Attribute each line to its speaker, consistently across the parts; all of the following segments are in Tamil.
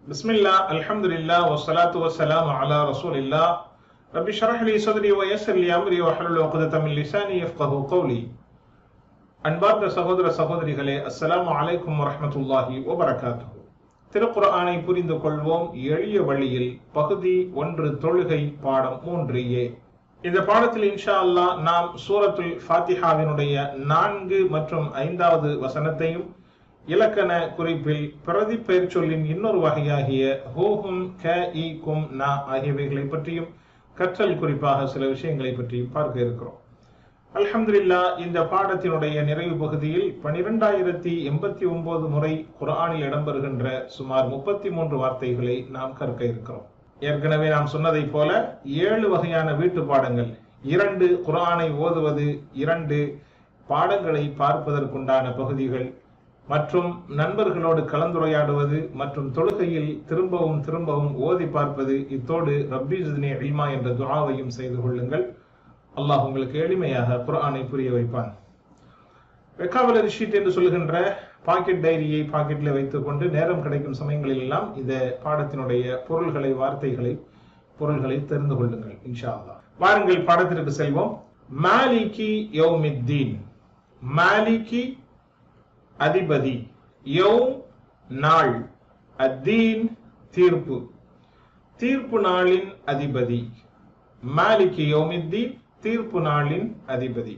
Speaker 1: பிஸ்மில்லா அல்ஹம்துலில்லாஹ் வஸ்ஸலாத்து வஸ்ஸலாமு அலா ரசூலில்லாஹ் ரப்பி ஷ்ரஹ் லி ஸத்ரி வ யஸ்ஸிர் லி அம்ரி வஹ்லுல் உக்ததம் மின் லிசானி யஃப்கஹு கௌலி. அன்பார்ந்த சகோதர சகோதரிகளே, அஸ்ஸலாமு அலைக்கும் வரஹ்மத்துல்லாஹி வ பரகாத்துஹு. திருக்குர்ஆனை புரிந்து கொள்வோம் எளிய வழியில் பகுதி 1 தொழுகை பாடம் 3a. இந்த பாடத்தில் இன்ஷா அல்லாஹ் நாம் சூரத்துல் ஃபாத்திஹாவினுடைய 4 மற்றும் 5வது வசனத்தையும் இலக்கண குறிப்பில் பிரதி பெயர் சொல்லின் இன்னொரு வகையாகிய ஹூஹும் க ஈ கும் நா ஆகியவைகளை பற்றியும் கற்றல் குறிப்பாக சில விஷயங்களை பற்றியும் பார்க்க இருக்கிறோம். அல்ஹம்துலில்லாஹ், இந்த பாடத்தினுடைய நிறைவு பகுதியில் 12089 முறை குர்ஆனில் இடம்பெறுகின்ற சுமார் 33 வார்த்தைகளை நாம் கற்க இருக்கிறோம். ஏற்கனவே நாம் சொன்னதை போல 7 வகையான வீட்டு பாடங்கள், 2 குர்ஆனை ஓதுவது, 2 பாடங்களை பார்ப்பதற்குண்டான பகுதிகள் மற்றும் நண்பர்களோடு கலந்துரையாடுவது மற்றும் தொழுகையில் திரும்பவும் ஓதி பார்ப்பது, இத்தோடு ரப்பி ஜித்னி இல்மா என்ற துஆவையும் செய்து கொள்ளுங்கள். அல்லாஹ் உங்களுக்கு எளிமையாக குர்ஆனை புரிய வைப்பான். வெக்காபுலரி ஷீட் என்று சொல்கின்ற பாக்கெட் டைரியை பாக்கெட்ல வைத்துக் கொண்டு நேரம் கிடைக்கும் சமயங்களில் எல்லாம் இந்த பாடத்தினுடைய பொருள்களை, வார்த்தைகளை, பொருள்களை தெரிந்து கொள்ளுங்கள் இன்ஷா அல்லாஹ். வாருங்கள் பாடத்திற்கு செல்வோம். மாலிகி யௌமித்தீன். மாலிகி அதிபதி, யௌம் நாள், அத்தீன் தீர்ப்பு, தீர்ப்பு நாளின் அதிபதி. மாலிகி யௌமித்தீன் தீர்ப்பு நாளின் அதிபதி.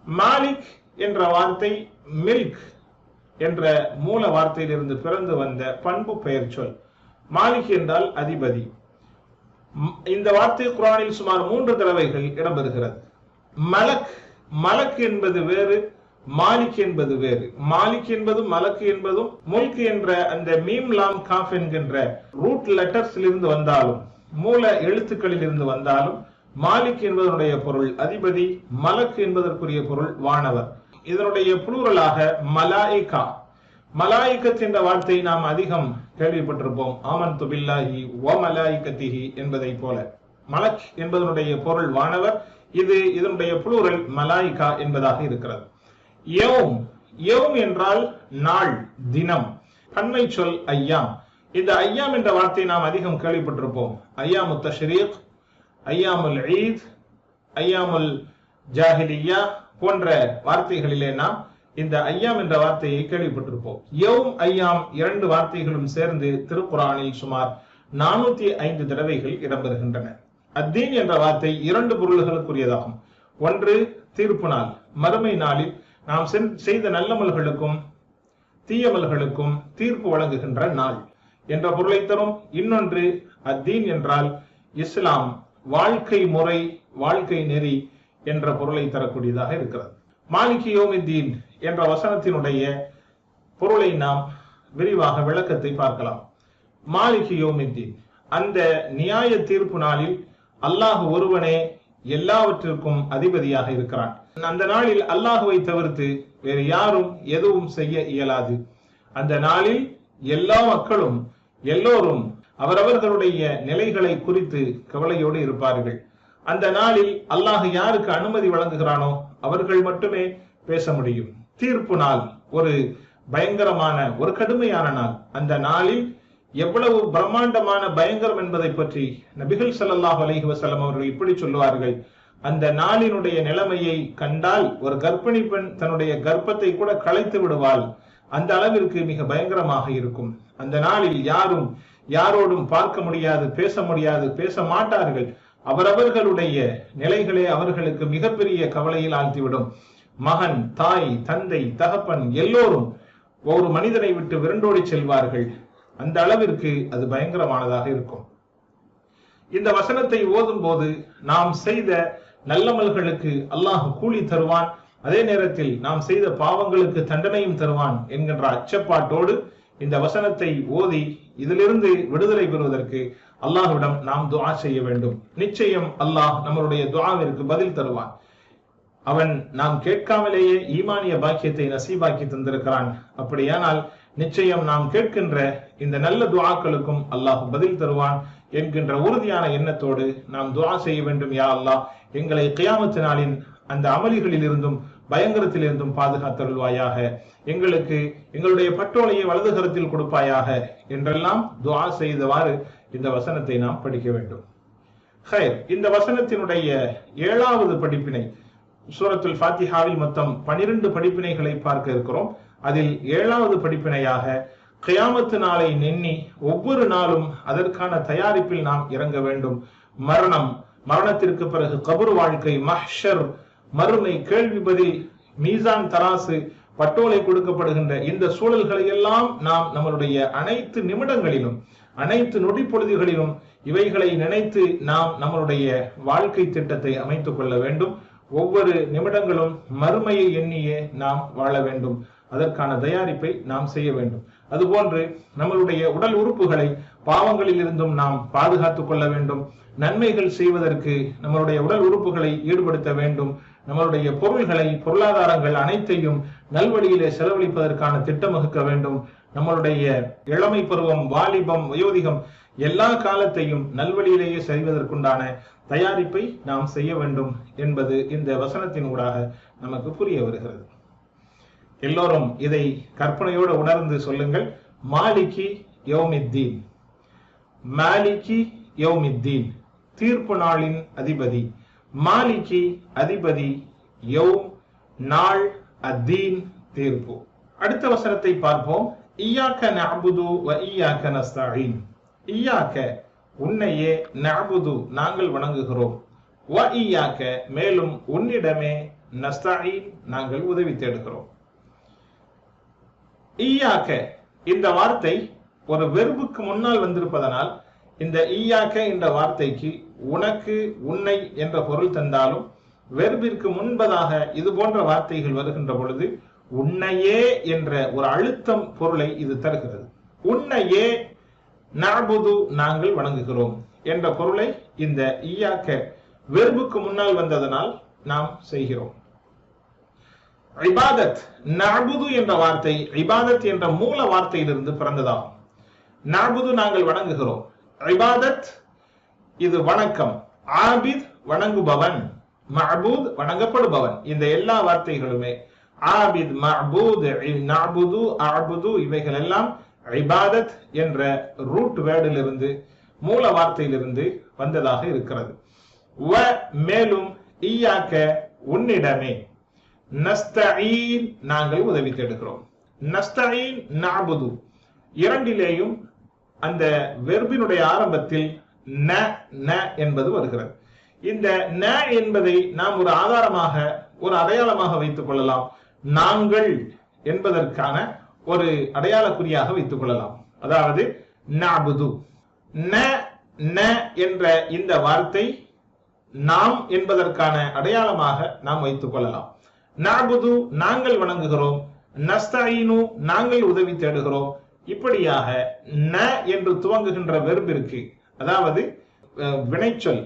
Speaker 1: மாலிக் என்ற வார்த்தை மில்க் என்ற மூல வார்த்தையிலிருந்து பிறந்து வந்த பண்பு பெயர் சொல். மாலிக் என்றால் அதிபதி. இந்த வார்த்தை குர்ஆனில் சுமார் 3 தடவைகள் இடம்பெறுகிறது. மலக், மலக் என்பது வேறு, மாலிக் என்பது வேறு. மாலிக் என்பதும் மலக் என்பதும் முல்க் என்ற அந்த மீம் லாம் காஃப் என்கின்ற ரூட் லெட்டர்ஸில் இருந்து வந்தாலும், மூல எழுத்துக்களில் இருந்து வந்தாலும், மாலிக் என்பதனுடைய பொருள் அதிபதி, மலக் என்பதற்குரிய பொருள் வானவர். இதனுடைய புளூரலாக மலாயிகா, மலாயிகத் என்ற வார்த்தை நாம் அதிகம் கேள்விப்பட்டிருப்போம். ஆமன்து பில்லாஹி வ மலாயிகத்திஹி என்பதை போல மலக் என்பதனுடைய பொருள் வானவர். இது இதனுடைய புளூரல் மலாயிகா என்பதாக இருக்கிறது. யௌம், யௌம் என்றால் நாள், தினம். பன்மை சொல் ஐயாம். இந்த ஐயாம் என்ற வார்த்தை நாம் அதிகம் கேள்விப்பட்டிருப்போம். ஐயாமுத் தஷ்ரீக், ஐயாமுல் ஈத், ஐயாமுல் ஜாஹிலியா போன்ற வார்த்தைகளிலே நாம் இந்த ஐயாம் என்ற வார்த்தையை கேள்விப்பட்டிருப்போம். யௌம், ஐயாம் 2 வார்த்தைகளும் சேர்ந்து திருக்குர்ஆனில் சுமார் 405 தடவைகள் இடம்பெறுகின்றன. அத்தீன் என்ற வார்த்தை 2 பொருள்களுக்குரியதாகும். ஒன்று தீர்ப்பு நாள், மறுமை நாளில் நாம் செய்த நல்லமல்களுக்கும் தீயமல்களுக்கும் தீர்ப்பு வழங்குகின்ற நாள் என்ற பொருளை தரும். இன்னொன்று அத்தீன் என்றால் இஸ்லாம், வாழ்க்கை முறை, வாழ்க்கை நெறி என்ற பொருளை தரக்கூடியதாக இருக்கிறது. மாலிகி யௌமித்தீன் என்ற வசனத்தினுடைய பொருளை நாம் விரிவாக விளக்கத்தை பார்க்கலாம். மாலிகி யௌமித்தீன், அந்த நியாய தீர்ப்பு நாளில் அல்லாஹ் ஒருவனே எல்லாவற்றிற்கும் அதிபதியாக இருக்கிறான். அந்த நாளில் அல்லாஹுவை தவிர்த்து வேறு யாரும் எதுவும் செய்ய இயலாது. அந்த நாளில் எல்லா மக்களும், எல்லோரும் அவரவர்களுடைய நிலைகளை குறித்து கவலையோடு இருப்பார்கள். அந்த நாளில் அல்லாஹ் யாருக்கு அனுமதி வழங்குகிறானோ அவர்கள் மட்டுமே பேச முடியும். தீர்ப்பு நாள் ஒரு பயங்கரமான, ஒரு கடுமையான நாள். அந்த நாளில் எவ்வளவு பிரம்மாண்டமான பயங்கரம் என்பதை பற்றி நபிகள் ஸல்லல்லாஹு அலைஹி வஸல்லம் அவர்கள் இப்படி சொல்லுவார்கள். அந்த நாளினுடைய நிலைமையை கண்டால் ஒரு கர்ப்பிணி பெண் தன்னுடைய கர்ப்பத்தை கூட களைத்து விடுவாள். அந்த அளவிற்கு மிக பயங்கரமாக இருக்கும். அந்த நாளில் யாரும் யாரோடும் பார்க்க முடியாது, பேச முடியாது, பேச மாட்டார்கள். அவரவர்களுடைய நிலைகளே அவர்களுக்கு மிகப்பெரிய கவலையில் ஆழ்த்திவிடும். மகன், தாய், தந்தை, தகப்பன் எல்லோரும் ஒரு மனிதனை விட்டு விரண்டோடி செல்வார்கள். அந்த அளவிற்கு அது பயங்கரமானதாக இருக்கும். இந்த வசனத்தை ஓதும் போது நாம் செய்த நல்லமல்களுக்கு அல்லாஹ் கூலி தருவான், அதே நேரத்தில் நாம் செய்த பாவங்களுக்கு தண்டனையும் தருவான் என்கின்ற அச்சப்பாட்டோடு இந்த வசனத்தை ஓதி இதிலிருந்து விடுதலை பெறுவதற்கு அல்லாஹ்விடம் நாம் துஆ செய்ய வேண்டும். நிச்சயம் அல்லாஹ் நம்மளுடைய துஆவிற்கு பதில் தருவான். அவன் நாம் கேட்காமலேயே ஈமானிய பாக்கியத்தை நசீபாக்கி தந்திருக்கிறான். அப்படியானால் நிச்சயம் நாம் கேட்கின்ற இந்த நல்ல துஆக்களுக்கும் அல்லாஹ் பதில் தருவான் என்கின்ற உறுதியான எண்ணத்தோடு நாம் துஆ செய்ய வேண்டும். யா அல்லாஹ், எங்களை கியாமத் நாளின் அந்த அமலிகளில் இருந்தும் பயங்கரத்திலிருந்தும் பாதுகாத்தருள்வாயாக, எங்களுக்கு எங்களுடைய பட்டோலையை வலது கரத்தில் கொடுப்பாயாக என்றெல்லாம் துஆ செய்தவாறு இந்த வசனத்தை நாம் படிக்க வேண்டும். இந்த வசனத்தினுடைய 7வது படிப்பினை, சூரத்துல் ஃபாத்திஹாவில் மொத்தம் 12 படிப்பினைகளை பார்க்க இருக்கிறோம். அதில் 7வது படிப்பினையாக கியாமத்து நாளை எண்ணி ஒவ்வொரு நாளும் அதற்கான தயாரிப்பில் நாம் இறங்க வேண்டும். மரணத்திற்கு பிறகு கபர் வாழ்க்கை, மஹ்ஷர், மறுமை, கேள்வி பதில், மீசான், தராசு, பட்டோலை கொடுக்கப்படுகின்ற இந்த சூழல்களை எல்லாம் நாம் நம்மளுடைய அனைத்து நிமிடங்களிலும், அனைத்து நொடி பொழுதுகளிலும் இவைகளை நினைத்து நாம் நம்மளுடைய வாழ்க்கை திட்டத்தை அமைத்துக் கொள்ள வேண்டும். ஒவ்வொரு நிமிடங்களும் மறுமையை எண்ணியே நாம் வாழ வேண்டும். அதற்கான தயாரிப்பை நாம் செய்ய வேண்டும். அதுபோன்று நம்மளுடைய உடல் உறுப்புகளை பாவங்களில் இருந்தும் நாம் பாதுகாத்துக் கொள்ள வேண்டும். நன்மைகள் செய்வதற்கு நம்மளுடைய உடல் உறுப்புகளை ஈடுபடுத்த வேண்டும். நம்மளுடைய பொருள்களை, பொருளாதாரங்கள் அனைத்தையும் நல்வழியிலே செலவழிப்பதற்கான திட்டம் வகுக்க வேண்டும். நம்மளுடைய இளமை பருவம், வாலிபம், வயோதிகம் எல்லா காலத்தையும் நல்வழியிலேயே செய்வதற்குண்டான தயாரிப்பை நாம் செய்ய வேண்டும் என்பது இந்த வசனத்தின் ஊடாக நமக்கு புரிய வருகிறது. எல்லோரும் இதை கற்பனையோடு உணர்ந்து சொல்லுங்கள். மாலிகி யௌமித்தீன், மாலிகி யௌமித்தீன், தீர்ப்பு நாளின் அதிபதி. மாலிகி அதிபதி, யௌம் நாள், அத்தீன் தீர்ப்பு. அடுத்த வசனத்தை பார்ப்போம். இய்யாக நஅபுது வ இய்யாக நஸ்தஈன். இய்யாக உன்னையே, நஅபுது நாங்கள் வணங்குகிறோம், வ இய்யாக மேலும் உன்னிடமே, நஸ்தஈன் நாங்கள் உதவி தேடுகிறோம். ஈயாக்க இந்த வார்த்தை ஒரு வெர்புக்கு முன்னால் வந்திருப்பதனால் இந்த ஈயாக்க என்ற வார்த்தைக்கு உனக்கு, உன்னை என்ற பொருள் தந்தாலும் வெர்பிற்கு முன்பதாக இது போன்ற வார்த்தைகள் வருகின்ற பொழுது உன்னையே என்ற ஒரு அழுத்தம் பொருளை இது தருகிறது. உன்னையே நஅபுது நாங்கள் வணங்குகிறோம் என்ற பொருளை இந்த ஈயாக்க வெர்புக்கு முன்னால் வந்ததனால் நாம் செய்கிறோம். இபாதத், நஅபுது என்ற வார்த்தை இபாதத் என்ற மூல வார்த்தையிலிருந்து பிறந்ததாகும். நஅபுது நாங்கள் வணங்குகிறோம், இபாதத் இது வணக்கம், ஆபித் வணங்குபவன், மஅபூத் வணங்கப்படுபவன். இந்த எல்லா வார்த்தைகளுமே ஆபித், மஅபூத், நஅபுது, அஅபுது இவைகள் எல்லாம் இபாதத் என்ற ரூட் வேர்டிலிருந்து, மூல வார்த்தையிலிருந்து வந்ததாக இருக்கிறது. வ மேலும் இய்யாக உன்னிடமே, நஸ்தஈன் நாங்கள் உதவி தேடுகிறோம். நஸ்தஈன், நஅபுது இரண்டிலேயும் அந்த வெர்பினுடைய ஆரம்பத்தில் ந ந என்பது வருகிறது. இந்த ந என்பதை நாம் ஒரு ஆதாரமாக, ஒரு அடையாளமாக வைத்துக் கொள்ளலாம். நாங்கள் என்பதற்கான ஒரு அடையாள குறியாக வைத்துக் கொள்ளலாம். அதாவது நஅபுது, ந ந என்ற இந்த வார்த்தை நாம் என்பதற்கான அடையாளமாக நாம் வைத்துக் கொள்ளலாம். நஅபுது நாங்கள் வணங்குகிறோம், நஸ்தஈனு நாங்கள் உதவி தேடுகிறோம். இப்படியாக ந என்று துவங்குகின்ற வெர்பிற்கு, அதாவது வினைச்சொல்,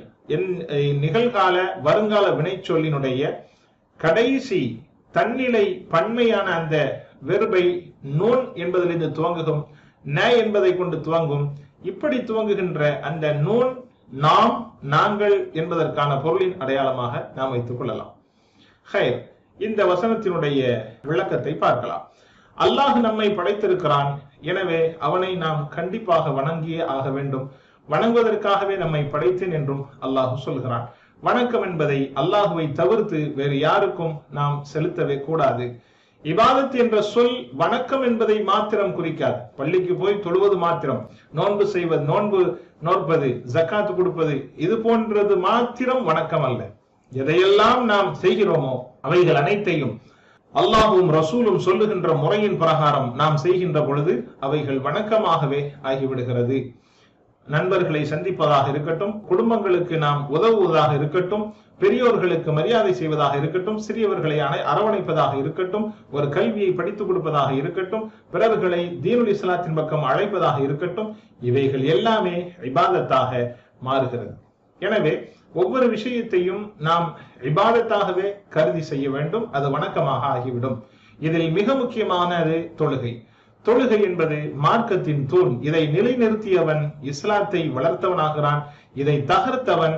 Speaker 1: நிகழ்கால வருங்கால வினைச்சொல்லினுடைய கடைசி தன்னிலை பன்மையான அந்த வெர்பை நூன் என்பதிலிருந்து துவங்குகும், ந என்பதை கொண்டு துவங்கும். இப்படி துவங்குகின்ற அந்த நூன் நாம், நாங்கள் என்பதற்கான பொருளின் அடையாளமாக நாம் வைத்துக் கொள்ளலாம். இந்த வசனத்தினுடைய விளக்கத்தை பார்க்கலாம். அல்லாஹ் நம்மை படைத்திருக்கிறான், எனவே அவனை நாம் கண்டிப்பாக வணங்கியே ஆக வேண்டும். வணங்குவதற்காகவே நம்மை படைத்தேன் என்றும் அல்லாஹ் சொல்கிறான். வணக்கம் என்பதை அல்லாஹுவை தவிர்த்து வேறு யாருக்கும் நாம் செலுத்தவே கூடாது. இபாதத் என்ற சொல் வணக்கம் என்பதை மாத்திரம் குறிக்காது. பள்ளிக்கு போய் தொழுவது மாத்திரம், நோன்பு செய்வது, நோன்பு நோற்பது, ஜக்காத்து கொடுப்பது, இது போன்றது மாத்திரம் வணக்கம் அல்ல. எதையெல்லாம் நாம் செய்கிறோமோ அவைகள் அனைத்தையும் அல்லாஹும் ரசூலும் சொல்லுகின்ற முறையின் பிரகாரம் நாம் செய்கின்ற பொழுது அவைகள் வணக்கமாகவே ஆகிவிடுகிறது. நண்பர்களை சந்திப்பதாக இருக்கட்டும், குடும்பங்களுக்கு நாம் உதவுவதாக இருக்கட்டும், பெரியோர்களுக்கு மரியாதை செய்வதாக இருக்கட்டும், சிறியவர்களை அரவணைப்பதாக இருக்கட்டும், ஒரு கல்வியை படித்துக் கொடுப்பதாக இருக்கட்டும், பிறர்களை தீனுல் இஸ்லாத்தின் பக்கம் அழைப்பதாக இருக்கட்டும், இவைகள் எல்லாமே இபாதத்தாக மாறுகிறது. எனவே ஒவ்வொரு விஷயத்தையும் நாம் இபாதத்தாகவே கருதி செய்ய வேண்டும். அது வணக்கமாக ஆகிவிடும். இதில் மிக முக்கியமானது தொழுகை. தொழுகை என்பது மார்க்கத்தின் தூண். இதை நிலைநிறுத்தியவன் இஸ்லாத்தை வளர்த்தவனாகிறான், இதை தகர்த்தவன்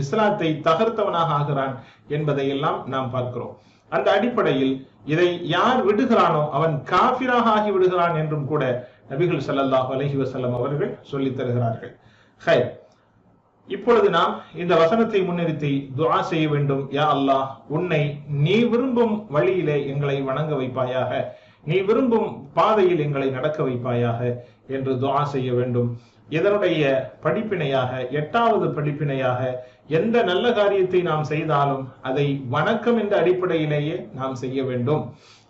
Speaker 1: இஸ்லாத்தை தகர்த்தவனாக ஆகிறான் என்பதை எல்லாம் நாம் பார்க்கிறோம். அந்த அடிப்படையில் இதை யார் விடுகிறானோ அவன் காஃபிராக ஆகி விடுகிறான் என்றும் கூட நபிகள் ஸல்லல்லாஹு அலைஹி வஸல்லம் அவர்கள் சொல்லித் தருகிறார்கள். ஹைர், இப்பொழுது நாம் இந்த வசனத்தை முன்னிறுத்தி துஆ செய்ய வேண்டும். யா அல்லாஹ், உன்னை நீ விரும்பும் வழியிலே எங்களை வணங்க வைப்பாயாக, நீ விரும்பும் பாதையில் எங்களை நடக்க வைப்பாயாக என்று துஆ செய்ய வேண்டும். இதனுடைய படிப்பினையாக, 8வது படிப்பினையாக, எந்த நல்ல காரியத்தை நாம் செய்தாலும் அதை வணக்கம் என்ற அடிப்படையிலேயே நாம் செய்ய வேண்டும்.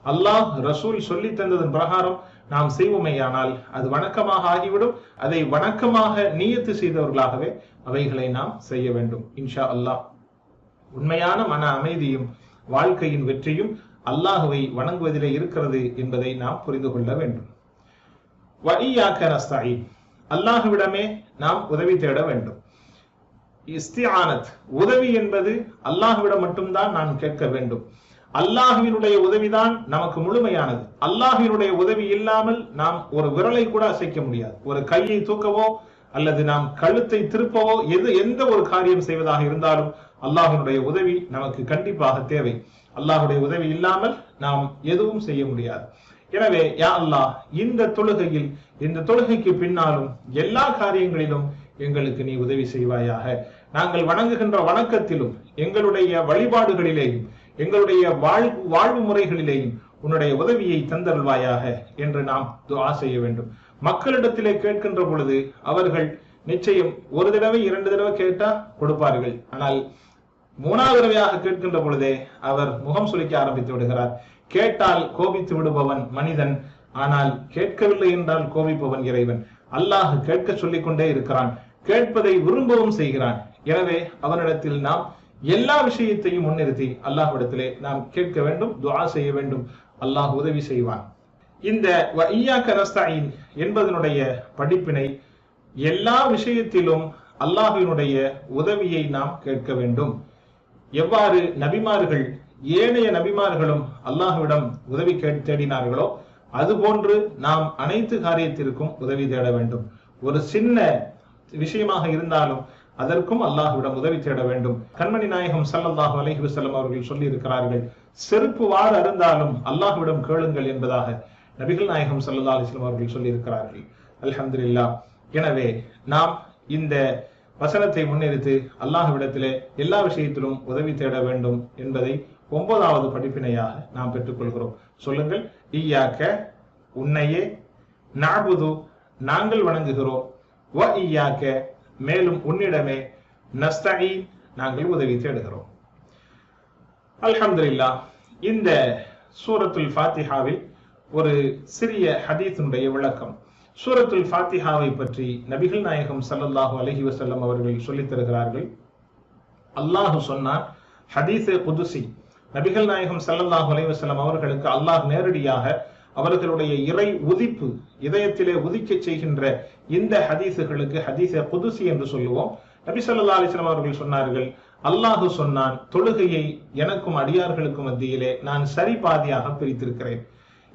Speaker 1: அல்லாஹ் ரசூல் சொல்லி தந்ததன் பிரகாரம் நாம் செய்வோமேயானால் அது வணக்கமாக ஆகிவிடும். அதை வணக்கமாக நியத்து செய்தவர்களாகவே அவைகளை நாம் செய்ய வேண்டும். இன்ஷா அல்லாஹ் உண்மையான மன அமைதியும் வாழ்க்கையின் வெற்றியும் அல்லாஹுவை வணங்குவதிலே இருக்கிறது என்பதை நாம் புரிந்து கொள்ள வேண்டும். வஇய்யாக நஸ்தஈன், அல்லாஹுவிடமே நாம் உதவி தேட வேண்டும். இஸ்திஆனத், உதவி என்பது அல்லாஹுவிடம் மட்டும்தான் நாம் கேட்க வேண்டும். அல்லாஹுவினுடைய உதவிதான் நமக்கு முழுமையானது. அல்லாஹுவினுடைய உதவி இல்லாமல் நாம் ஒரு விரலை கூட அசைக்க முடியாது. ஒரு கையை தூக்கவோ அல்லது நாம் கழுத்தை திருப்பவோ எந்த ஒரு காரியம் செய்வதாக இருந்தாலும் அல்லாஹ்வினுடைய உதவி நமக்கு கண்டிப்பாக தேவை. அல்லாஹ்வுடைய உதவி இல்லாமல் நாம் எதுவும் செய்ய முடியாது. எனவே யா அல்லாஹ், இந்த தொழுகையில், இந்த தொழுகைக்கு பின்னாலும் எல்லா காரியங்களிலும் எங்களுக்கு நீ உதவி செய்வாயாக. நாங்கள் வணங்குகின்ற வணக்கத்திலும் எங்களுடைய வழிபாடுகளிலேயும் எங்களுடைய வாழ்வு முறைகளிலேயும் உன்னுடைய உதவியை தந்தருள்வாயாக என்று நாம் துஆ செய்ய வேண்டும். மக்களிடத்திலே கேட்கின்ற பொழுது அவர்கள் நிச்சயம் ஒரு தடவை 2 தடவை கேட்டா கொடுப்பார்கள். ஆனால் 3வது தடவையாக கேட்கின்ற பொழுதே அவர் முகம் சுளிக்க ஆரம்பித்து விடுகிறார். கேட்டால் கோபித்து விடுபவன் மனிதன், ஆனால் கேட்கவில்லை என்றால் கோபிப்பவன் இறைவன். அல்லாஹ் கேட்க சொல்லிக் கொண்டே இருக்கிறான், கேட்பதை விரும்பவும் செய்கிறான். எனவே அவனிடத்தில் நாம் எல்லா விஷயத்தையும் முன்னிறுத்தி அல்லாஹ்விடத்திலே நாம் கேட்க வேண்டும், துஆ செய்ய வேண்டும். அல்லாஹ் உதவி செய்வான். இந்த வஇய்யாக நஸ்தஈன் என்பதனுடைய படிப்பினை, எல்லா விஷயத்திலும் அல்லாஹ்வினுடைய உதவியை நாம் கேட்க வேண்டும். எவ்வாறு நபிமார்கள், ஏனைய நபிமார்களும் அல்லாஹ்விடம் உதவி தேடினார்களோ அதுபோன்று நாம் அனைத்து காரியத்திற்கும் உதவி தேட வேண்டும். ஒரு சின்ன விஷயமாக இருந்தாலும் அதற்கும் அல்லாஹ்விடம் உதவி தேட வேண்டும். கண்மணி நாயகம் ஸல்லல்லாஹு அலைஹி வஸல்லம் அவர்கள் சொல்லி இருக்கிறார்கள், செருப்பு வார் அருந்தாலும் அல்லாஹ்விடம் கேளுங்கள் என்பதாக நபிகள் நாயகம் ஸல்லல்லாஹு அலைஹி வஸல்லம் அவர்கள் சொல்லி இருக்கிறார்கள். அல்ஹம்துலில்லாஹ். எனவே நாம் இந்த வசனத்தை முன்னிறுத்தி அல்லாஹ்விடத்திலே எல்லா விஷயத்திலும் உதவி தேட வேண்டும் என்பதை 9வது படிப்பினையாக நாம் பெற்றுக்கொள்கிறோம். சொல்லுங்கள், இய்யாக, உன்னையே, நஅபுது, நாங்கள் வணங்குகிறோம், வ இய்யாக, மேலும் உன்னிடமே, நஸ்தஈன், நாங்கள் உதவி தேடுகிறோம். அல்ஹம்துலில்லாஹ். இந்த சூரத்துல் ஃபாத்திஹாவில் ஒரு சிறிய ஹதீஸுடைய விளக்கம். சூரத்துல் ஃபாத்திஹாவை பற்றி நபிகள் நாயகம் ஸல்லல்லாஹு அலைஹி வஸல்லம் அவர்கள் சொல்லித் தருகிறார்கள். அல்லாஹ் சொன்னான், ஹதீஸே குதுசி, நபிகள் நாயகம் ஸல்லல்லாஹு அலைஹி வஸல்லம் அவர்களுக்கு அல்லாஹ் நேரடியாக அவர்களுடைய இறை உதிப்பு, இதயத்திலே உதிக்க செய்கின்ற இந்த ஹதீஸுகளுக்கு ஹதீஸே குதுசி என்று சொல்லுவோம். நபி ஸல்லல்லாஹு அலைஹி வஸல்லம் அவர்கள் சொன்னார்கள், அல்லாஹ் சொன்னான், தொழுகையை எனக்கும் அடியார்களுக்கும் மத்தியிலே நான் சரி பாதியாக பிரித்திருக்கிறேன்.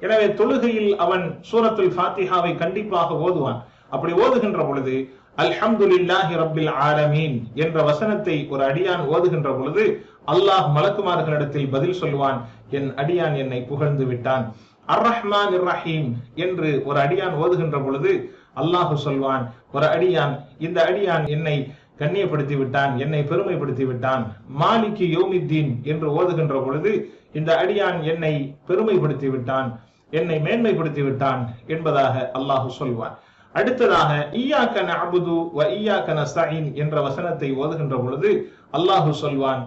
Speaker 1: எனவே தொழுகையில் அவன் சூரத்துல் ஃபாத்திஹாவை கண்டிப்பாக ஓதுவான். அப்படி ஓதுகின்ற பொழுது அல்ஹம்துலில்லாஹி ரப்பில் ஆலமீன் என்ற வசனத்தை ஒரு அடியான் ஓதுகின்ற பொழுது அல்லாஹ் மலக்குமார்களிடத்தில் பதில் சொல்வான், என் அடியான் என்னை புகழ்ந்து விட்டான். அர் ரஹ்மான் இர் ரஹீம் என்று ஒரு அடியான் ஓதுகின்ற பொழுது அல்லாஹ் சொல்வான், ஒரு அடியான், இந்த அடியான் என்னை கண்ணியப்படுத்தி விட்டான், என்னை பெருமைப்படுத்தி விட்டான். மாலிகி யௌமித்தீன் என்று ஓதுகின்ற பொழுது இந்த அடியான் என்னை பெருமைப்படுத்தி விட்டான், என்னை மேன்மைப்படுத்தி விட்டான் என்பதாக அல்லாஹ் சொல்வான். அடுத்ததாக இய்யாக நஅபுது வ இய்யாக நஸ்தஈன் என்ற வசனத்தை ஓதுகின்ற பொழுது அல்லாஹ் சொல்வான்,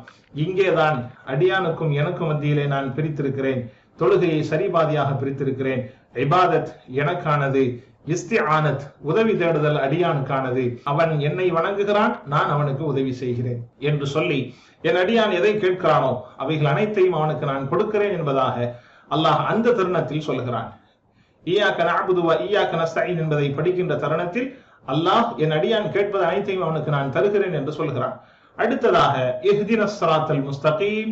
Speaker 1: இங்கேதான் அடியானுக்கும் எனக்கும் மத்தியிலே நான் பிரித்திருக்கிறேன், தொழுகையை சரிபாதியாக பிரித்திருக்கிறேன். இபாதத் எனக்கானது, இஸ்திஆனத் உதவி தேடுதல் அடியானுக்கானது. அவன் என்னை வணங்குகிறான், நான் அவனுக்கு உதவி செய்கிறேன் என்று சொல்லி என் அடியான் எதை கேட்கிறானோ அவைகள் அனைத்தையும் அவனுக்கு நான் கொடுக்கிறேன் என்பதாக அல்லாஹ் அந்த தருணத்தில் சொல்கிறான். இய்யாக நஅபுது வ இய்யாக நஸ்தஈன் என்பதை படிக்கின்ற தருணத்தில் அல்லாஹ் என் அடியான் கேட்பது அனைத்தையும் அவனுக்கு நான் தருகிறேன் என்று சொல்கிறான். அடுத்ததாக இஹ்தினஸ் ஸிராத்தல் முஸ்தகீம்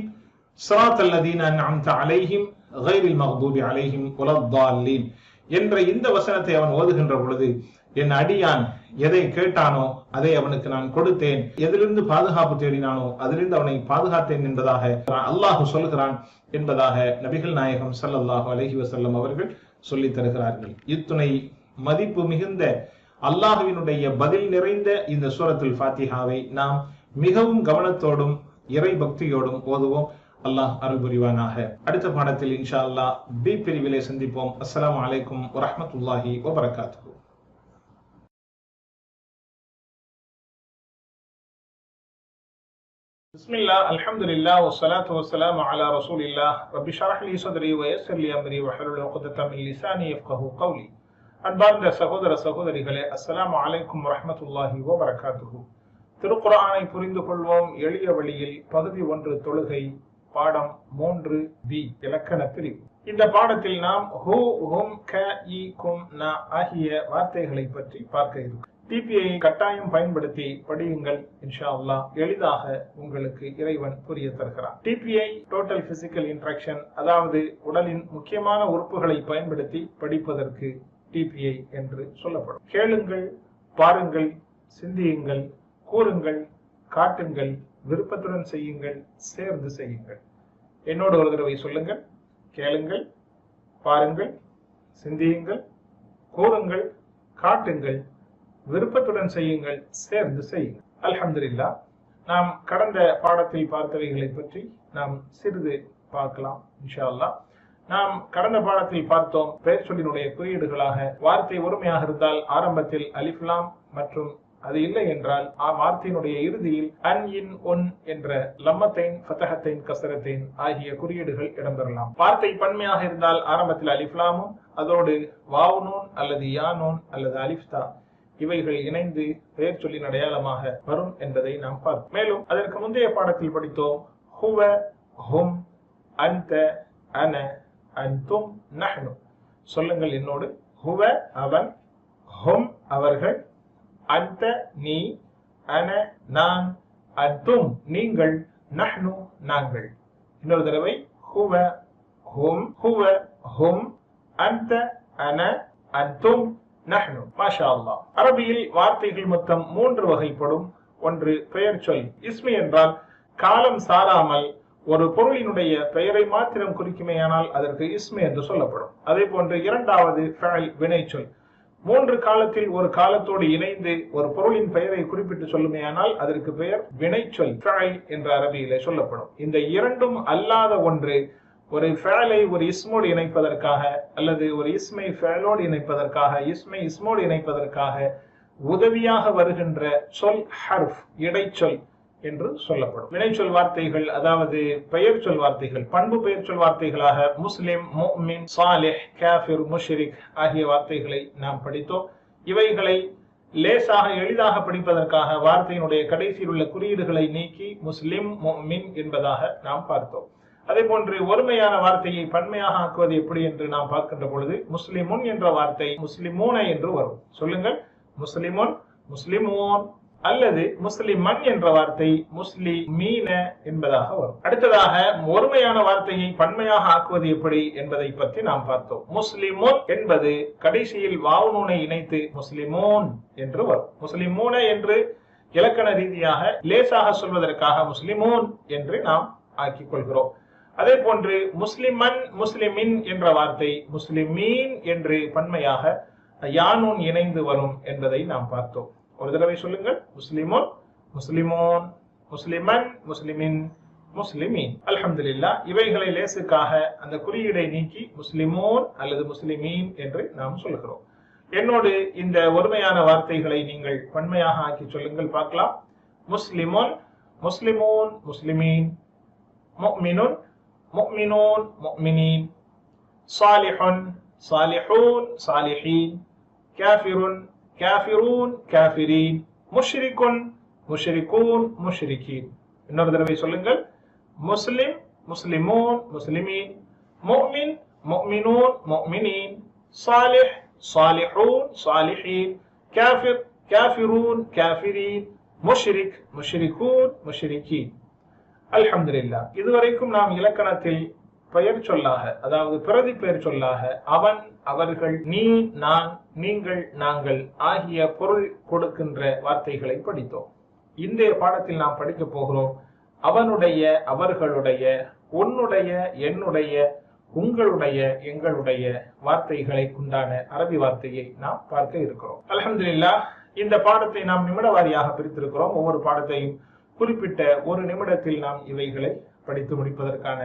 Speaker 1: ஸிராத்தல் லதீன அன்அம்த அலைஹிம் கைரில் மக்தூபி அலைஹிம் வலத்தால்லீன் என்ற இந்த வசனத்தை அவன் ஓதுகின்ற பொழுது என் அடியான் எதை கேட்டானோ அதை அவனுக்கு நான் கொடுத்தேன், எதிலிருந்து பாதுகாப்பு தேடினானோ அதிலிருந்து அவனை பாதுகாத்தேன் என்பதாக அல்லாஹ் சொல்கிறான் என்பதாக நபிகள் நாயகம் ஸல்லல்லாஹு அலைஹி வஸல்லம் அவர்கள் சொல்லித் தருகிறார்கள். இத்துணை மதிப்பு மிகுந்த அல்லாஹ்வினுடைய பதில் நிறைந்த இந்த சூரத்துல் ஃபாத்திஹாவை நாம் மிகவும் கவனத்தோடும் இறை பக்தியோடும் ஓதுவோம். அல்லாஹ் அருள் புரிவானாக. அடுத்த பாடத்தில் இன்ஷா அல்லாஹ் பி பிரிவிலே சந்திப்போம். அஸ்ஸலாமு அலைக்கும் வரஹ்மத்துல்லாஹி வபரகாத்துஹு. பிஸ்மில்லாஹ், அல்ஹம்துலில்லாஹ், வஸ்ஸலாத்து வஸ்ஸலாமு அலா ரசூலில்லாஹ். ரப்பி ஷ்ரஹ் லி ஸத்ரி வ யஸ்ஸிர் லி அம்ரி வஹ்லுல் உக்தத்தம் மின் லிசானி யஃப்கஹு கௌலி. அன்பார்ந்த சகோதர சகோதரிகளே, அஸ்ஸலாமு அலைக்கும் வரஹ்மத்துல்லாஹி வபரகாத்துஹு. திருக்குர்ஆனை புரிந்து கொள்வோம் எளிய வழியில் பகுதி 1 தொழுகை, பாடம் 3B இலக்கண பிரிவு. இந்த பாடத்தில் நாம் ஹூ, ஹும், க, இ, கும், ந ஆகிய வார்த்தைகளை பற்றி பார்க்க இருக்கிறோம். டிபிஐ கட்டாயம் பயன்படுத்தி படியுங்கள். இன்ஷா அல்லாஹ் எளிதாக உங்களுக்கு இறைவன் புரிய தருகிறார். டிபிஐ டோட்டல் பிசிக்கல் இன்ட்ராக்ஷன், அதாவது உடலின் முக்கியமான உறுப்புகளை பயன்படுத்தி படிப்பதற்கு டிபிஐ என்று சொல்லப்படும். கேளுங்கள், பாருங்கள், சிந்தியுங்கள், கூறுங்கள், காட்டுங்கள், விருப்பத்துடன் செய்யுங்கள், சேர்ந்து செய்யுங்கள். என்னோடு ஒரு தடவை சொல்லுங்கள். கேளுங்கள், பாருங்கள், சிந்தியுங்கள், கூறுங்கள், காட்டுங்கள், விருப்பத்துடன் செய்யுங்கள், சேர்ந்து செய்யுங்கள். அல்ஹம்துலில்லாஹ், நாம் கடந்த பாடத்தில் பார்த்தவைகளை பற்றி நாம் சிறிது பார்க்கலாம் இன்ஷா அல்லாஹ். நாம் கடந்த பாடத்தில் பார்த்தோம், பெயர் சொல்லினுடைய குறியீடுகளாக வார்த்தை ஒருமையாக இருந்தால் ஆரம்பத்தில் அலிஃப் லாம் மற்றும் அது இல்லை என்றால் வார்த்தையினுடைய இறுதியில் அன், இன், ஒன் என்ற லம்மத்தைன், ஃபதஹத்தைன், கஸ்ரத்தைன் ஆகிய குறியீடுகள் இடம்பெறலாம். வார்த்தை பன்மையாக இருந்தால் ஆரம்பத்தில் அலிஃப் லாமும் அதோடு வாவ் நூன் அல்லது யா நூன் அல்லது அலிஃப் தா இவைகள் இணைந்து பெயர் சொல்லின் அடையாளமாக வரும் என்பதை நாம் பார்த்தோம். மேலும் அதற்கு முந்தைய பாடத்தில் படித்தோம், ஹுவ, ஹும், அன்த, அன, அன்தும், நஹ்னு. சொல்லுங்கள் என்னோடு. ஹுவ அவன், ஹும் அவர்கள், அன்த நீ, அன நான், அன்தும் நீங்கள், நஹ்னு நாங்கள். இன்னொரு தடவை, ஹுவ, ஹும், ஹுவ, ஹும், அன்த, அன, அன்தும், நஹ்னு. மாஷா அல்லாஹ். அரபியில் வார்த்தைகள் மொத்தம் 3 வகைப்படும். ஒன்று பெயர் சொல். இஸ்மி என்றால் காலம் சாராமல் ஒரு பொருளினுடைய பெயரை மாத்திரம் குறிக்குமேயானால் அதற்கு இஸ்மி என்று சொல்லப்படும். அதே போன்று இரண்டாவது ஃபஅல், வினைச்சொல். 3 காலத்தில் ஒரு காலத்தோடு இணைந்து ஒரு பொருளின் பெயரை குறிப்பிட்டு சொல்லுமேயானால் அதற்கு பெயர் வினைச்சொல், ஃபஅல் என்று அரபியிலே சொல்லப்படும். இந்த இரண்டும் அல்லாத ஒன்று ஒரு ஃபஅலை ஒரு இஸ்மோடு இணைப்பதற்காக அல்லது ஒரு இஸ்மை ஃபஅலோடு இணைப்பதற்காக, இஸ்மை இஸ்மோடு இணைப்பதற்காக உதவியாக வருகின்ற சொல் ஹர்ஃப், இடைச்சொல் என்று சொல்லப்படும். வினைச்சொல் வார்த்தைகள், அதாவது பெயர் சொல் வார்த்தைகள், பண்பு பெயர் சொல் வார்த்தைகளாக முஸ்லிம், முஃமின், சாலிஹ், காஃபிர், முஷ்ரிக் ஆகிய வார்த்தைகளை நாம் படித்தோம். இவைகளை லேசாக எளிதாக படிப்பதற்காக வார்த்தையினுடைய கடைசியில் உள்ள குறியீடுகளை நீக்கி முஸ்லிம், முஃமின் என்பதாக நாம் பார்த்தோம். அதே போன்று ஒருமையான வார்த்தையை பன்மையாக ஆக்குவது எப்படி என்று நாம் பார்க்கின்ற பொழுது முஸ்லிமுன் என்ற வார்த்தை முஸ்லிமூன என்று வரும். சொல்லுங்கள். முஸ்லிமுன், முஸ்லிமூன் அல்லது முஸ்லிமன் என்ற வார்த்தை முஸ்லிமீன என்பதாக வரும். அடுத்ததாக ஒருமையான வார்த்தையை பன்மையாக ஆக்குவது எப்படி என்பதை பற்றி நாம் பார்த்தோம். முஸ்லிமுன் என்பது கடைசியில் வாவ் நூனை இணைத்து முஸ்லிமூன் என்று வரும். முஸ்லிமூன என்று இலக்கண ரீதியாக லேசாக சொல்வதற்காக முஸ்லிமூன் என்று நாம் ஆக்கிக் கொள்கிறோம். அதே போன்று முஸ்லிமன், முஸ்லிமின் என்ற வார்த்தை முஸ்லிமீன் என்று பன்மையாக யானூன் இணைந்து வரும் என்பதை நாம் பார்த்தோம். ஒரு தடவை சொல்லுங்கள். முஸ்லிமுன், முஸ்லிமோன், முஸ்லிமன், முஸ்லிமின், முஸ்லிமீன். அல்ஹம்துலில்லாஹ். இவைகளை லேசுக்காக அந்த குறியீடை நீக்கி முஸ்லிமோன் அல்லது முஸ்லிமீன் என்று நாம் சொல்கிறோம். என்னோடு இந்த ஒருமையான வார்த்தைகளை நீங்கள் பன்மையாக ஆக்கி சொல்லுங்கள், பார்க்கலாம். முஸ்லிமுன், முஸ்லிமோன், முஸ்லிமீன். முஃமினுன், முஃமினூன், முஃமினீன். சாலிஹுன், சாலிஹூன், சாலிஹீன். காஃபிருன், காஃபிரூன், காஃபிரீன். முஷ்ரிகுன், முஷ்ரிகூன், முஷ்ரிகீன். இன்னொரு தடவை சொல்லுங்கள். முஸ்லிம், முஸ்லிமூன், முஸ்லிமீன். முஃமின், முஃமினூன், முஃமினீன். சாலிஹ், சாலிஹூன், சாலிஹீன். காஃபிர், காஃபிரூன், காஃபிரீன். முஷ்ரிக், முஷ்ரிகூன், முஷ்ரிகீன். அல்ஹம்துலில்லாஹ். இதுவரைக்கும் நாம் இலக்கணத்தில் பெயர் சொல்லாக, அதாவது பிரதி பெயர் சொல்லாக அவன், அவர்கள், நீ, நான், நீங்கள், நாங்கள் ஆகிய பொருள் கொடுக்கின்ற வார்த்தைகளை படித்தோம். இன்றைய பாடத்தில் நாம் படிக்க போகிறோம் அவனுடைய, அவர்களுடைய, உன்னுடைய, என்னுடைய, உங்களுடைய, எங்களுடைய வார்த்தைகளை உண்டான அரபி வார்த்தையை நாம் பார்க்க இருக்கிறோம். அல்ஹம்துலில்லாஹ், இந்த பாடத்தை நாம் நிமிட வாரியாக பிரித்திருக்கிறோம். ஒவ்வொரு பாடத்தையும் குறிப்பிட்ட ஒரு நிமிடத்தில் நாம் இவைகளை படித்து முடிப்பதற்கான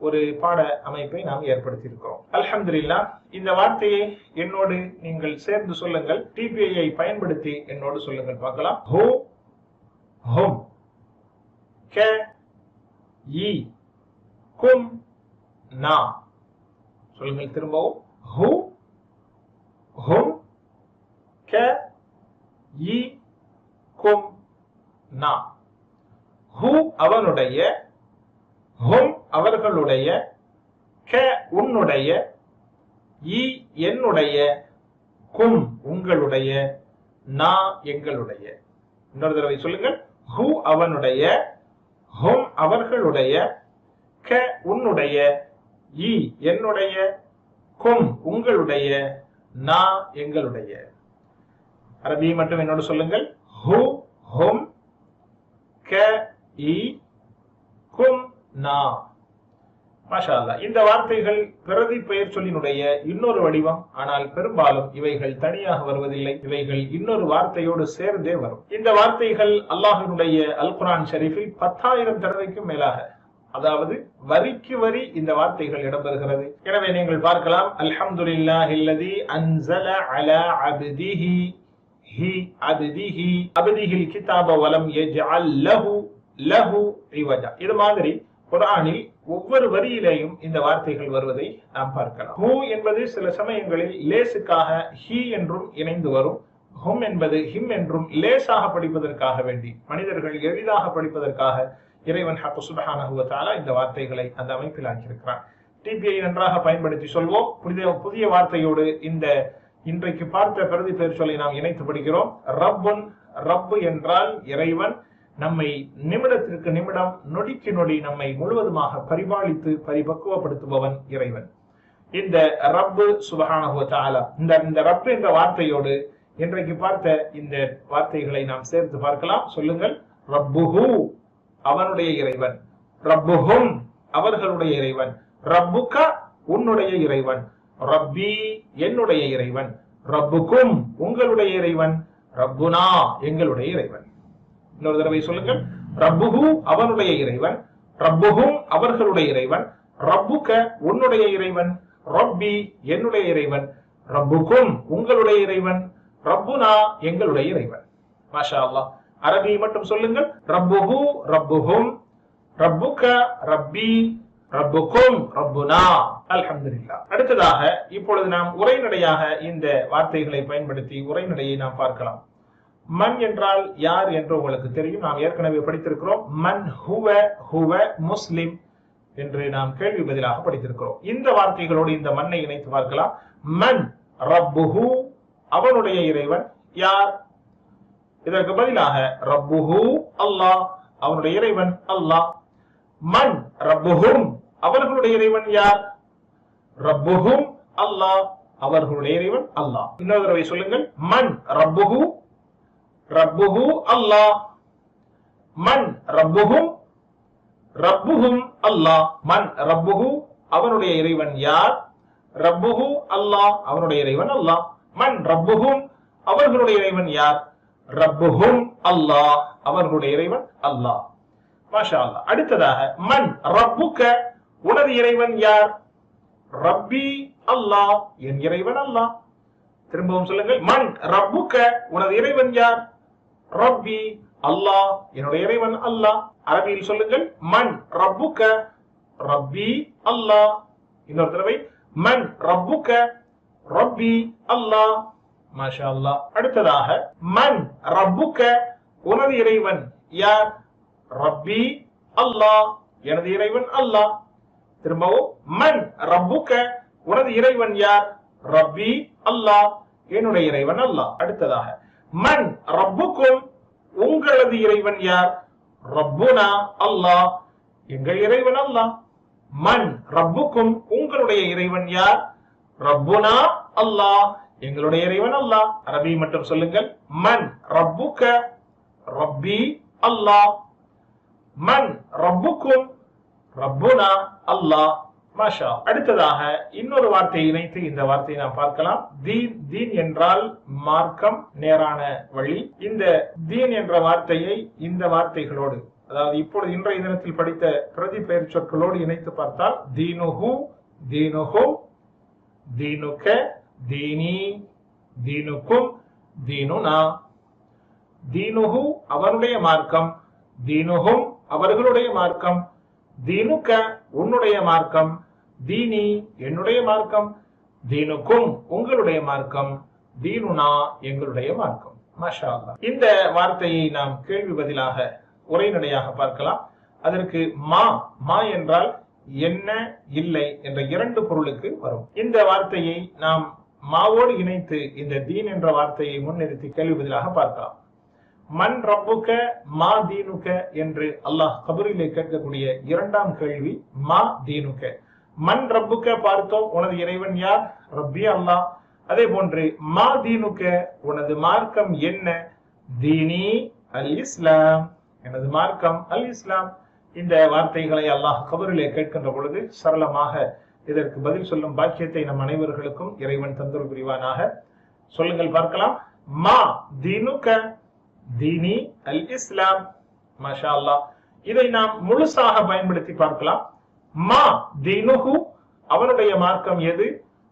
Speaker 1: ஒரு பாட அமைப்பை நாம் ஏற்படுத்தி இருக்கிறோம். அல்ஹம்துலில்லாஹ், இந்த வார்த்தையை என்னோடு நீங்கள் சேர்ந்து சொல்லுங்கள். டிபிஐ பயன்படுத்தி என்னோடு சொல்லுங்கள் பார்க்கலாம். ஹோ, ஹும், கே, ஈ, கும், நா. சொல்லுங்கள் திரும்பவும். ஹு, ஹும், கே, ஈ, கும், நா. ஹு அவனுடைய, ஹும் அவர்களுடைய, கே உன்னுடைய, ஈ என்னுடைய, கும் உங்களுடைய, நா எங்களுடைய. இன்னொரு தடவை சொல்லுங்கள். ஹு அவனுடைய, ஹும் அவர்களுடைய, கே உன்னுடைய, ஈ என்னுடைய, கும் உங்களுடைய, நா எங்களுடைய. அரபி மட்டும் என்னோடு சொல்லுங்கள். ஹு, ஹும், கே, ஈ, கும், நா. மாஷா அல்லாஹ். இந்த வார்த்தைகள் பிரதி பெயர் சொல்லினுடைய இன்னொரு வடிவம். ஆனால் பெரும்பாலும் இவைகள் தனியாக வருவதில்லை, இவைகள் இன்னொரு வார்த்தையோடு சேர்ந்தே வரும். இந்த வார்த்தைகள் அல்லாஹ்வினுடைய அல் குர்ஆன் ஷரீஃபில் 10,000 தடவைக்கும் மேலாக, அதாவது வரிக்கு வரி இந்த வார்த்தைகள் இடம்பெறுகிறது. எனவே நீங்கள் பார்க்கலாம். அல்ஹம்துலில்லாஹில்லதி அன்ஸல அலா அப்திஹி ஹி அப்திஹி அப்திஹில் கிதாப வலம் யஜ்அல் லஹு இவஜா. இது மாதிரி குர்ஆனில் ஒவ்வொரு வரியிலேயும் இந்த வார்த்தைகள் வருவதை நாம் பார்க்கலாம். ஹூ என்பது சில சமயங்களில் லேசுக்காக ஹி என்றும் இணைந்து வரும். ஹும் என்பது ஹிம் என்றும் லேசாக படிப்பதற்காக வேண்டி, மனிதர்கள் எளிதாக படிப்பதற்காக இறைவன் ஹக்கு சுப்ஹானஹு வ தஆலா இந்த வார்த்தைகளை அந்த அமைப்பில் ஆக்கியிருக்கிறான். டிபிஐ நன்றாக பயன்படுத்தி சொல்வோம். புதிய வார்த்தையோடு இந்த இன்றைக்கு பார்த்த பிரதி பெயர் சொல்லை நாம் இணைத்து படிக்கிறோம். ரப்புன், ரப்பு என்றால் இறைவன். நம்மை நிமிடத்திற்கு நிமிடம், நொடிக்கு நொடி நம்மை முழுவதுமாக பரிபாலித்து பரிபக்குவப்படுத்துபவன் இறைவன். இந்த ரப்பு சுப்ஹானஹு வ தஆலா, இந்த ரப்பு என்ற வார்த்தையோடு இன்றைக்கு பார்த்த இந்த வார்த்தைகளை நாம் சேர்த்து பார்க்கலாம். சொல்லுங்கள். ரப்புஹு அவனுடைய இறைவன், ரப்புஹும் அவர்களுடைய இறைவன், ரப்புக உன்னுடைய இறைவன், ரப்பி என்னுடைய இறைவன், ரப்புக்கும் உங்களுடைய இறைவன், ரப்புனா எங்களுடைய இறைவன். இன்னொரு தடவை சொல்லுங்கள். ரப்புஹு அவனுடைய இறைவன், ரப்புஹும் அவர்களுடைய இறைவன், ரப்புக உன்னுடைய இறைவன், ரப்பி என்னுடைய இறைவன், ரப்புக்கும் உங்களுடைய இறைவன், ரப்புனா எங்களுடைய இறைவன். மாஷா அல்லாஹ். அரபி மட்டும் சொல்லுங்கள். ரப்புஹு, ரப்புஹும், ரப்புக, ரப்பி, ரப்புக்கும், ரப்புனா. அல்ஹம்துலில்லாஹ். அடுத்ததாக இப்பொழுது நாம் உரைநடையாக இந்த வார்த்தைகளை பயன்படுத்தி உரைநடையை நாம் பார்க்கலாம். மன் என்றால் யார் என்று உங்களுக்கு தெரியும். நாம் ஏற்கனவே படித்திருக்கிறோம். மன் ஹுவ, ஹுவ முஸ்லிம் என்று நாம் கேள்வி பதிலாக படித்திருக்கிறோம். இந்த வார்த்தைகளோடு இந்த மன்னை இணைத்து பார்க்கலாம். மன் ரப்புஹு அவனுடைய இறைவன் யார்? இதற்கு பதிலாக ரப்புஹு அல்லாஹ் அவனுடைய இறைவன் அல்லாஹ். மன் ரப்புஹும் அவர்களுடைய இறைவன் யார்? ரப்புஹும் அல்லாஹ் அவர்களுடைய இறைவன் அல்லாஹ். இன்னொரு தடவை சொல்லுங்கள். மன் ரப்புஹு, ரப்புஹு அல்லாஹ். மன் ரப்புஹும், ரப்புஹும் அல்லாஹ். மன் ரப்புஹு அவனுடைய இறைவன் யார்? ரப்புஹு அல்லாஹ் அவனுடைய இறைவன் அல்லாஹ். மன் ரப்புஹும் அவர்களுடைய இறைவன் யார்? ரப்புஹும் அல்லாஹ் அவர்களுடைய இறைவன் அல்லாஹ். மாஷா அல்லாஹ். அடுத்ததாக மன் ரப்புக உனது இறைவன் யார்? ரப்பி அல்லாஹ் என் இறைவன் அல்லாஹ். திரும்பவும் சொல்லுங்கள். மன் ரப்புக உனது இறைவன் யார்? ரப்பி அல்லாஹ் என்னுடைய இறைவன் அல்லாஹ். அரபியில் சொல்லுங்கள். மன் ரப்புக, ரப்பி அல்லாஹ். இன்னொரு தடவை. மன் ரப்புக, ரப்பி அல்லாஹ். மாஷா அல்லாஹ். அடுத்ததாக மன் ரப்புக உனது இறைவன் யார்? ரப்பி அல்லாஹ் எனது இறைவன் அல்லாஹ். திரும்பவும். மன் ரப்புக உனது இறைவன் யார்? ரப்பி அல்லாஹ் என்னுடைய இறைவன் அல்லாஹ். அடுத்ததாக மன் ரப்புக்கும் உங்களது இறைவன் யார்? ரப்புனா அல்லாஹ் எங்கள் இறைவன் அல்லாஹ். மன் ரப்புக்கும், உங்களுடைய இறைவன் யார்? ரப்புனா அல்லாஹ், எங்களுடைய இறைவன் அல்லாஹ். அரபி மட்டும் சொல்லுங்கள். மன் ரப்புக, ரப்பி அல்லாஹ். மன் ரப்புக்கும், ரப்புனா அல்லாஹ். மாஷா. அடுத்ததாக இன்னொரு வார்த்தையை இணைத்து இந்த வார்த்தையை நாம் பார்க்கலாம். தீன். தீன் என்றால் மார்க்கம், நேரான வழி. இந்த தீன் என்ற வார்த்தையை இந்த வார்த்தைகளோடு, அதாவது இப்பொழுது இன்றைய தினத்தில் படித்த பிரதி பெயர் சொற்களோடு இணைத்து பார்த்தால் தீனுஹு, தீனுஹு, தீனுக, தீனி, தீனுக்கும், தீனுனா. தீனுஹு அவனுடைய மார்க்கம், தீனுஹும் அவர்களுடைய மார்க்கம், தீனுக்க உன்னுடைய மார்க்கம், தீனி என்னுடைய மார்க்கம், தீனுக்கும் உங்களுடைய மார்க்கம், தீனுனா எங்களுடைய மார்க்கம். மாஷா அல்லாஹ். இந்த வார்த்தையை நாம் கேள்வி பதிலாக உரைநடையாக பார்க்கலாம். அதற்கு மா, மா என்றால் என்ன, இல்லை என்ற இரண்டு பொருளுக்கு வரும். இந்த வார்த்தையை நாம் மாவோடு இணைத்து இந்த தீன் என்ற வார்த்தையை முன்னிறுத்தி கேள்வி பதிலாக பார்க்கலாம். மன் ரப்புக மா தீனுக என்று அல்லாஹ் கபரிலே கேட்கக்கூடிய இரண்டாம் கேள்வி மா தீனுக. மன் ரப்புக பார்த்தோம், உனது இறைவன் யார்? ரப்பி அல்லாஹ். அதே போன்று மா தீனுக உனது மார்க்கம் என்ன? தீனி அல் இஸ்லாம், எனது மார்க்கம் அல் இஸ்லாம். இந்த வார்த்தைகளை அல்லாஹ் கபரிலே கேட்கின்ற பொழுது சரளமாக இதற்கு பதில் சொல்லும் பாக்கியத்தை நம் அனைவர்களுக்கும் இறைவன் தந்தருள் புரிவானாக. சொல்லுங்கள் பார்க்கலாம். மா தீனுக, தீனி அல் இஸ்லாம். மாஷா அல்லாஹ். இதை நாம் முழுசாக பயன்படுத்தி பார்க்கலாம். மா தீனுஹு அவனுடைய மார்க்கம் எது?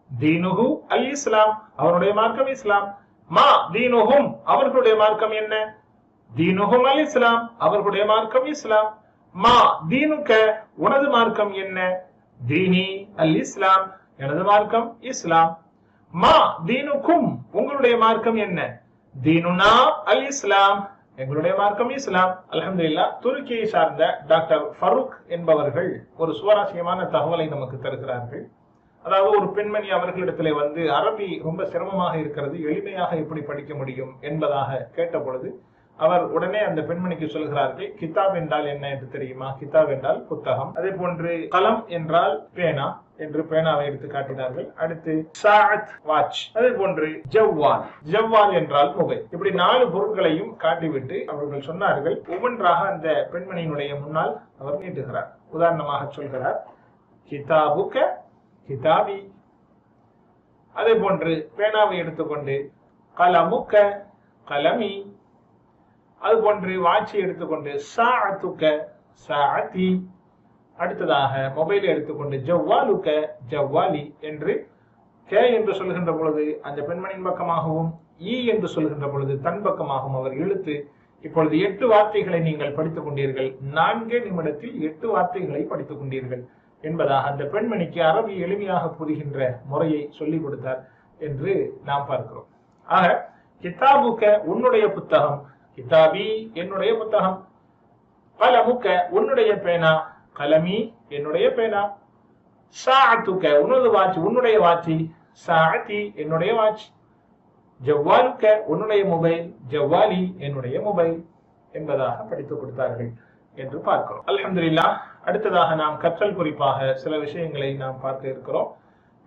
Speaker 1: தீனுஹு அல் இஸ்லாம், அவனுடைய மார்க்கம் இஸ்லாம். மா தீனுஹும் அவர்களுடைய மார்க்கம் என்ன? தீனுஹும் அல் இஸ்லாம், அவர்களுடைய மார்க்கம் இஸ்லாம். மா தீனுக உனது மார்க்கம் என்ன? தீனி அல் இஸ்லாம், எனது மார்க்கம் இஸ்லாம். மா தீனுக்கும் உங்களுடைய மார்க்கம் என்ன? தீனுனா அல் இஸ்லாம், எங்களுடைய மார்க்கம் இஸ்லாம். அல்ஹம்துலில்லாஹ். துருக்கியை சார்ந்த டாக்டர் ஃபரூக் என்பவர்கள் ஒரு சுவாரஸ்யமான தகவலை நமக்கு தருகிறார்கள். அதாவது ஒரு பெண்மணி அவர்களிடத்திலே வந்து அரபி ரொம்ப சிரமமாக இருக்கிறது, எளிமையாக எப்படி படிக்க முடியும் என்பதாக கேட்ட பொழுது அவர் உடனே அந்த பெண்மணிக்கு சொல்கிறார்கள், கிதாப் என்றால் என்ன என்று தெரியுமா? கிதாப் என்றால் புத்தகம். அதே போன்று கலம் என்றால் பேனா என்று பேனாவை எடுத்து காட்டினார்கள். அடுத்து சாஅத் வாட்ச். அதே போன்று ஜவ்வால், ஜவ்வால் என்றால் மொபைல். இப்படி 4 பொருட்களையும் காட்டிவிட்டு அவர்கள் சொன்னார்கள். ஒவ்வொன்றாக அந்த பெண்மணியினுடைய முன்னால் அவர் நீட்டுகிறார். உதாரணமாக சொல்கிறார், கிதாபுக்க கிதாபி. அதே போன்று பேனாவை எடுத்துக்கொண்டு கலமுக்க கலமி. அது போன்று வாட்சி எடுத்துக்கொண்டு சாஅத்துக்க சாஅதி. அடுத்ததாக மொபைலை எடுத்துக்கொண்டு ஜவ்வாலுக்க ஜவ்வாலி என்று கே என்று சொல்கின்ற பொழுது அந்த பெண்மணியின் பக்கமாகவும், ஈ என்று சொல்கின்ற பொழுது தன் பக்கமாகவும் அவர் இழுத்து இப்பொழுது 8 வார்த்தைகளை நீங்கள் படித்துக் கொண்டீர்கள். 4 நிமிடத்தில் 8 வார்த்தைகளை படித்துக் கொண்டீர்கள் என்பதாக அந்த பெண்மணிக்கு அரபி எளிமையாக புரிகின்ற முறையை சொல்லிக் கொடுத்தார் என்று நாம் பார்க்கிறோம். ஆக கிதாபுக்க உன்னுடைய புத்தகம், கிதாபி என்னுடைய புத்தகம், கலமுக்க உன்னுடைய பேனா, கலமி என்னுடைய பேனா, சாஅத்துக்க உனது வாட்ச், உன்னுடைய வாட்சி, சாஅதி என்னுடைய வாட்ச், ஜவ்வாலுக்க உன்னுடைய மொபைல், ஜவ்வாலி என்னுடைய மொபைல் என்பதாக படித்துக் கொடுத்தார்கள் என்று பார்க்கிறோம். அல்ஹம்துலில்லாஹ். அடுத்ததாக நாம் கற்றல் குறிப்பாக சில விஷயங்களை நாம் பார்க்க இருக்கிறோம்.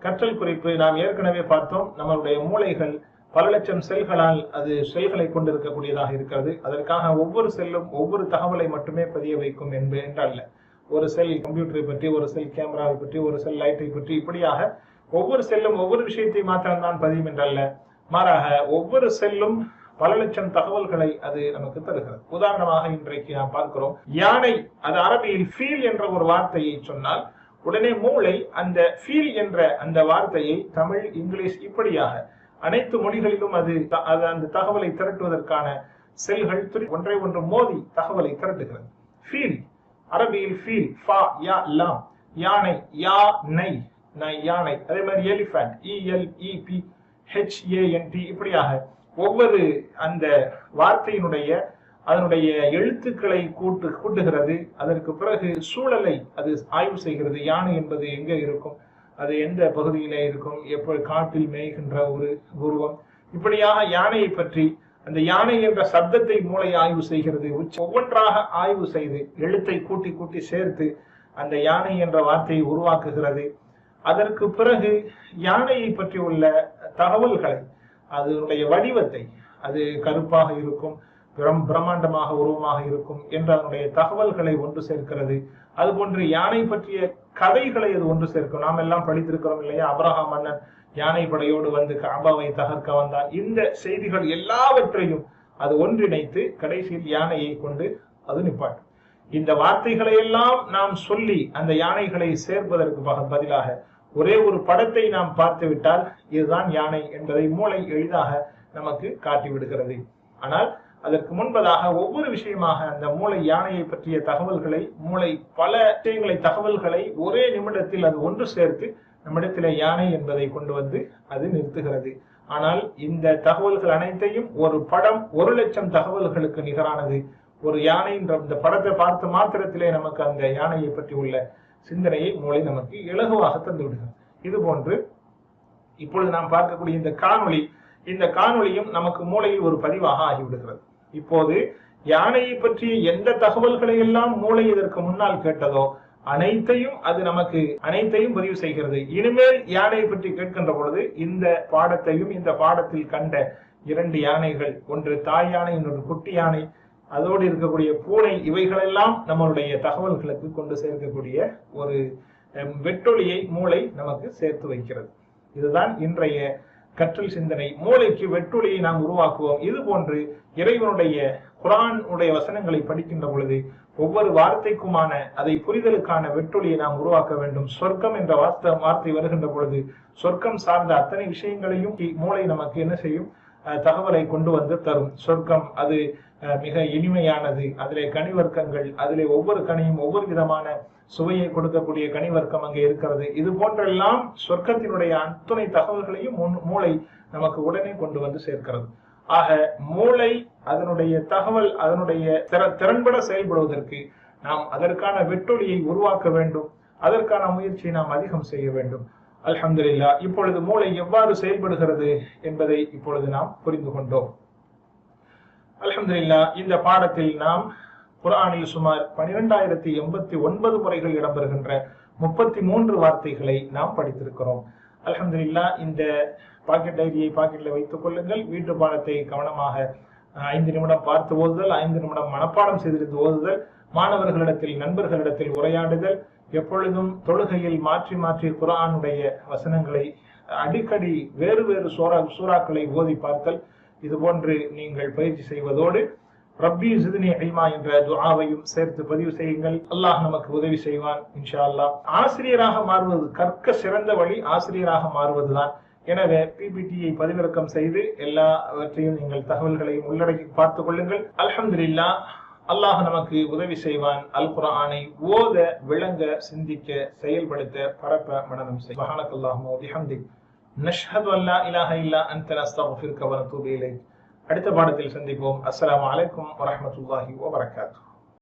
Speaker 1: கற்றல் குறிப்பு நாம் ஏற்கனவே பார்த்தோம். நம்மளுடைய மூளைகள் பல லட்சம் செல்களால் அது செல்களை கொண்டிருக்கக்கூடியதாக இருக்கிறது. அதற்காக ஒவ்வொரு செல்லும் ஒவ்வொரு தகவலை மட்டுமே பதிய வைக்கும் என்றல்ல. ஒரு செல் கம்ப்யூட்டரை பற்றி, ஒரு செல் கேமராவை பற்றி, ஒரு செல் லைட்டை பற்றி, இப்படியாக ஒவ்வொரு செல்லும் ஒவ்வொரு விஷயத்தை மாத்திரம்தான் பதியும் என்றல்ல. மாறாக ஒவ்வொரு செல்லும் பல லட்சம் தகவல்களை அது நமக்கு தருகிறது. உதாரணமாக இன்றைக்கு நாம் பார்க்கிறோம், யானை. அது அரபியில் ஃபீல் என்ற ஒரு வார்த்தையை சொன்னால் உடனே மூளை அந்த ஃபீல் என்ற அந்த வார்த்தையை தமிழ், இங்கிலீஷ் இப்படியாக அனைத்து மொழிகளிலும் அது அந்த தகவலை திரட்டுவதற்கான செல்கள் ஒன்றை ஒன்று மோதி தகவலை திரட்டுகிறது. ஃபீல் அரபியில் ஃபீல், ஃபா யா லாம், யானை, யா நை யானை. அதே மாதிரி எலிஃபண்ட், ELEPHANT. இப்படியாக ஒவ்வொரு அந்த வார்த்தையினுடைய அதனுடைய எழுத்துக்களை கூட்டுகிறது. அதற்கு பிறகு சூழலை அது ஆய்வு செய்கிறது. யானை என்பது எங்க இருக்கும், அது எந்த பகுதியிலே இருக்கும், எப்படி காட்டில் மேய்கின்ற ஒரு உருவம், இப்படியாக யானையை பற்றி அந்த யானை என்ற சப்தத்தை மூளை ஆய்வு செய்கிறது. ஒவ்வொன்றாக ஆய்வு செய்து எழுத்தை கூட்டி கூட்டி சேர்த்து அந்த யானை என்ற வார்த்தையை உருவாக்குகிறது. அதற்கு பிறகு யானையை பற்றி உள்ள தகவல்களை, அதனுடைய வடிவத்தை, அது கருப்பாக இருக்கும், பிரம்மாண்டமாக உருவமாக இருக்கும் என்ற அதனுடைய தகவல்களை ஒன்று சேர்க்கிறது. அதுபோன்று யானை பற்றிய கதைகளை அது ஒன்று சேர்க்கும். நாம் எல்லாம் படித்திருக்கிறோம் இல்லையா, அப்ரஹாம் மன்னன் யானை படையோடு வந்து காபாவை தகர்க்க வந்தான். இந்த செய்திகள் எல்லாவற்றையும் அது ஒன்றிணைத்து கடைசியில் யானையை கொண்டு அது நிப்பாட்டும். இந்த வார்த்தைகளை எல்லாம் நாம் சொல்லி அந்த யானைகளை சேர்ப்பதற்கு பதிலாக ஒரே ஒரு படத்தை நாம் பார்த்து விட்டால் இதுதான் யானை என்பதை மூளை எளிதாக நமக்கு காட்டி விடுகிறது. ஆனால் அதற்கு முன்பதாக ஒவ்வொரு விஷயமாக அந்த மூளை யானையை பற்றிய தகவல்களை, மூளை பல விஷயங்களை தகவல்களை ஒரே நிமிடத்தில் அது ஒன்று சேர்த்து நம்மிடத்திலே யானை என்பதை கொண்டு வந்து அது நிறுத்துகிறது. ஆனால் இந்த தகவல்கள் அனைத்தையும் ஒரு படம் 1,00,000 தகவல்களுக்கு நிகரானது. ஒரு யானை என்ற இந்த படத்தை பார்த்த மாத்திரத்திலே நமக்கு அந்த யானையை பற்றி உள்ள சிந்தனையை மூளை நமக்கு இலகுவாக தந்து விடுகிறது. இது போன்று இப்பொழுது நாம் பார்க்கக்கூடிய இந்த காணொளியும் நமக்கு மூளையில் ஒரு பதிவாக ஆகிவிடுகிறது. இப்போது யானையை பற்றிய எந்த தகவல்களை எல்லாம் மூளை இதற்கு முன்னால் கேட்டதோ அனைத்தையும் அது நமக்கு பதிவு செய்கிறது. இனிமேல் யானையை பற்றி கேட்கின்ற பொழுது இந்த பாடத்தையும், இந்த பாடத்தில் கண்ட 2 யானைகள், ஒன்று தாய் யானை, இன்னொரு குட்டி யானை, அதோடு இருக்கக்கூடிய பூனை, இவைகளெல்லாம் நம்மளுடைய தகவல்களுக்கு கொண்டு சேர்க்கக்கூடிய ஒரு வெட்டொலியை மூளை நமக்கு சேர்த்து வைக்கிறது. இதுதான் இன்றைய கற்றல் சிந்தனை. மூளைக்கு வெட்டொலியை நாம் உருவாக்குவோம். இது போன்று இறைவனுடைய குர்ஆன் உடைய வசனங்களை படிக்கின்ற பொழுது ஒவ்வொரு வார்த்தைக்குமான அதை புரிதலுக்கான வெட்டொலியை நாம் உருவாக்க வேண்டும். சொர்க்கம் என்ற வார்த்தை வருகின்ற பொழுது சொர்க்கம் சார்ந்த அத்தனை விஷயங்களையும் மூளை நமக்கு என்ன செய்யும், தகவலை கொண்டு வந்து தரும். சொர்க்கம் அது மிக இனிமையானது, அதிலே கனிவர்க்கங்கள், அதிலே ஒவ்வொரு கனியும் ஒவ்வொரு விதமான சுவையை கொடுக்கக்கூடிய கனிவர்க்கம் அங்கே இருக்கிறது. இது போன்றெல்லாம் சொர்க்கத்தினுடைய அத்துணை தகவல்களையும் மூளை நமக்கு உடனே கொண்டு வந்து சேர்க்கிறது. ஆக மூளை அதனுடைய தகவல், அதனுடைய திறன்பட செயல்படுவதற்கு நாம் அதற்கான வெட்டொலியை உருவாக்க வேண்டும். அதற்கான முயற்சியை நாம் அதிகம் செய்ய வேண்டும். அல்ஹம்துலில்லாஹ், இப்பொழுது மூளை எவ்வாறு செயல்படுகிறது என்பதை இப்பொழுது நாம் புரிந்து கொண்டோம். அல்ஹம்துலில்லாஹ், இந்த பாடத்தில் நாம் குர்ஆனில் சுமார் 12,089 முறைகள் இடம்பெறுகின்ற 33 வார்த்தைகளை நாம் படித்திருக்கிறோம். அல்ஹம்துலில்லாஹ், இந்த பாக்கெட் டைரியை பாக்கெட்ல வைத்துக் கொள்ளுங்கள். வீட்டு பாடத்தை கவனமாக 5 நிமிடம் பார்த்து ஓதுதல், 5 நிமிடம் மனப்பாடம் செய்திருந்து ஓதுதல், மாணவர்களிடத்தில், நண்பர்களிடத்தில் உரையாடுதல், எப்பொழுதும் தொழுகையில் மாற்றி மாற்றி குர்ஆனுடைய வசனங்களை அடிக்கடி வேறு வேறு சூறாக்களை ஓதி பார்த்தல், இது போன்று நீங்கள் பயிற்சி செய்வதோடு ரப்பி ஜித்னி இல்மா என்ற துஆவையும் சேர்த்து பதிவு செய்யுங்கள். அல்லாஹ் நமக்கு உதவி செய்வான் இன்ஷா அல்லாஹ். ஆசிரியராக மாறுவது, கற்க சிறந்த வழி ஆசிரியராக மாறுவதுதான். எனவே பிபிடியை பதிவிறக்கம் செய்து எல்லாவற்றையும் நீங்கள் தகவல்களையும் உள்ளடக்கி பார்த்துக் கொள்ளுங்கள். அல்ஹம்துலில்லாஹ், அல்லாஹ் நமக்கு உதவி செய்வான். அல் குர்ஆனை ஓத, விளங்க, சிந்திக்க, செயல்படுத்த, பரப்ப மனனம் செய்ய. சுப்ஹானக்கல்லாஹும்ம வ பிஹம்திக், நஷ்ஹது அன் லா இலாஹ இல்லா அன்த, நஸ்தக்ஃபிருக வ நதூபு இலைக். அடுத்த பாடத்தில் சந்திப்போம். அஸ்ஸலாமு அலைக்கும் வரஹ்மத்துல்லாஹி வ பரகாத்துஹு.